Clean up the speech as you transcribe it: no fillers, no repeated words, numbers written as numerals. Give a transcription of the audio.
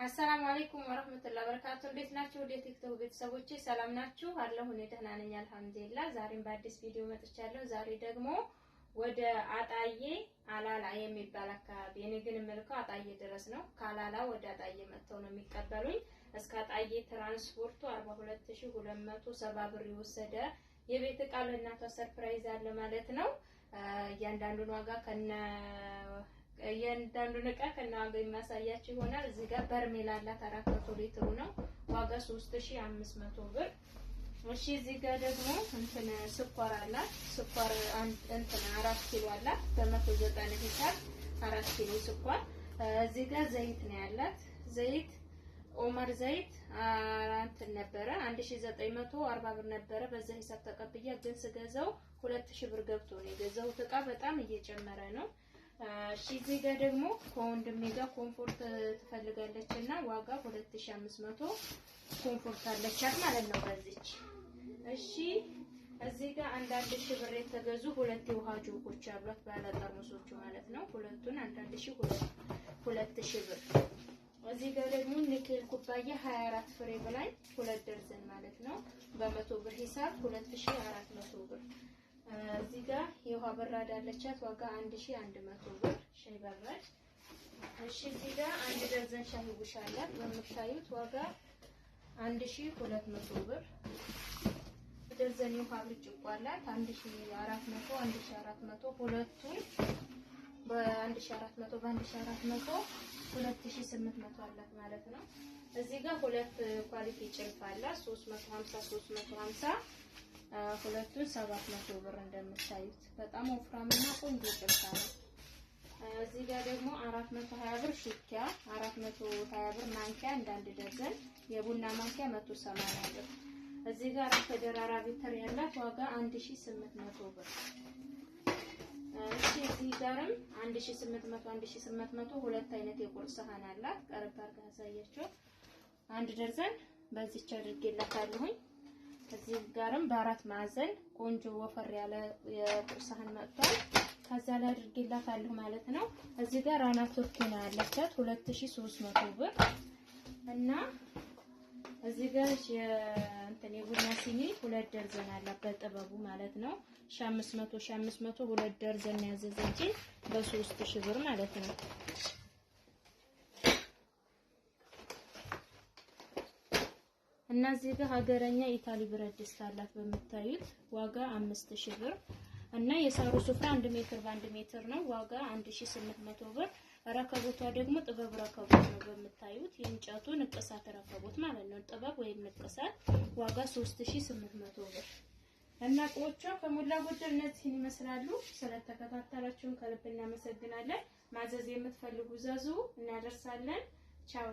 አሰላሙ አለይኩም ወራህመቱላሂ ወበረካቱ። እንዴት ናችሁ? ወደ ቲክቶክ ቤተሰቦቼ ሰላም ናችሁ? አለሁ እኔ ደህና ነኝ አልሐምዱሊላህ። ዛሬም በአዲስ ቪዲዮ መጥቻለሁ። ዛሬ ደግሞ ወደ አጣዬ አላላ የሚባል አካባቢ እኔ ግን የምልከው አጣዬ ድረስ ነው። ካላላ ወደ አጣዬ መጥተው ነው የሚቀበሉኝ። እስከ አጣዬ ትራንስፖርቱ 42270 ብር የወሰደ የቤት ዕቃ ለእናቷ ሰርፕራይዝ አለ ማለት ነው። እያንዳንዱን ዋጋ እያንዳንዱን ዕቃ ከነዋጋ የሚያሳያችሁ ይሆናል። እዚህ ጋር በርሜል አላት 400 ሊትሩ ነው። ዋጋ 3500 ብር። እሺ እዚህ ጋር ደግሞ ስኳር አላት። ስኳር እንትን 4 ኪሎ አላት በ190 ሂሳብ 4 ኪሎ ስኳር። እዚህ ጋር ዘይት ነው ያላት። ዘይት ኦመር ዘይት ነበረ 1940 ብር ነበረ። በዛ ሂሳብ ተቀብያ ግን ስገዛው 2000 ብር ገብቶ ነው የገዛሁት። ዕቃ በጣም እየጨመረ ነው። እሺ እዚህ ጋር ደግሞ ከወንድሜ ጋር ኮምፎርት ትፈልጋለች እና ዋጋ 2500 ኮምፎርት አለቻት ማለት ነው በዚች። እሺ እዚህ ጋር አንዳንድ ሺህ ብር የተገዙ ሁለት የውሃ ጆጎች አሏት ባለ ጠርሙሶቹ ማለት ነው። ሁለቱን አንዳንድ ሺህ 2000 ብር። እዚህ ጋር ደግሞ ኒኬል ኩባያ 24 ፍሬ በላይ 2 ደርዘን ማለት ነው በ100 ብር ሂሳብ 2400 ብር። እዚህ ጋር የውሃ በራድ አለቻት ዋጋ 1100 ብር ሻይ በራድ። እሺ እዚህ ጋር አንድ ደርዘን ሻይ ቡሽ አላት በምታዩት ዋጋ 1200 ብር። ደርዘን የውሃ ብርጭቆ አላት 1400 ሁለቱን በ1400 በ1400 2800 አላት ማለት ነው። እዚህ ጋር ሁለት ኳሊቲ ጭልፍ አላት 350 ሁለቱን 700 ብር እንደምታዩት በጣም ወፍራምና ቆንጆ ጭልፋ ነው። እዚህ ጋር ደግሞ 420 ብር ሹኪያ 420 ብር ማንኪያ አንድ ደርዘን የቡና ማንኪያ 180 ብር። እዚህ ጋር ተደራራቢ ትሪ ያላት ዋጋ 1800 ብር። እሺ እዚህ ጋርም 1800 ሁለት አይነት የቁርስ ሳህን አላት። ቀረብ አድርጋ ያሳያችሁ አንድ ደርዘን በዚች አድርጌላታለሁኝ። እዚህ ጋርም በአራት ማዕዘን ቆንጆ ወፈር ያለ የቁርስ ሳህን መጥቷል። ከዛ ላይ አድርጌላታለሁ ማለት ነው። እዚህ ጋር ራና ቱርኪና ያለቻት 2300 ብር እና እዚህ ጋር የቡና ሲኒ 2 ደርዘን አላት በጥበቡ ማለት ነው 500 2 ደርዘን ያዘዘችኝ በ3000 ብር ማለት ነው። እና እዚህ ጋር ሀገረኛ ኢታሊ ብረት ድስት አላት በምታዩት ዋጋ 5000 ብር እና የሳሩ ሱፍራ 1 ሜትር በ1 ሜትር ነው ዋጋ 1800 ብር። ረከቦቷ ደግሞ ጥበብ ረከቦት ነው በምታዩት የእንጨቱ ንቅሳት ረከቦት ማለት ነው። ጥበብ ወይም ንቅሳት ዋጋ 3800 ብር። እና እቃዎቿ ከሞላ ጎደል እነዚህን ይመስላሉ። ስለተከታተላችሁን ከልብ እናመሰግናለን። ማዘዝ የምትፈልጉ ዘዙ እናደርሳለን። ቻው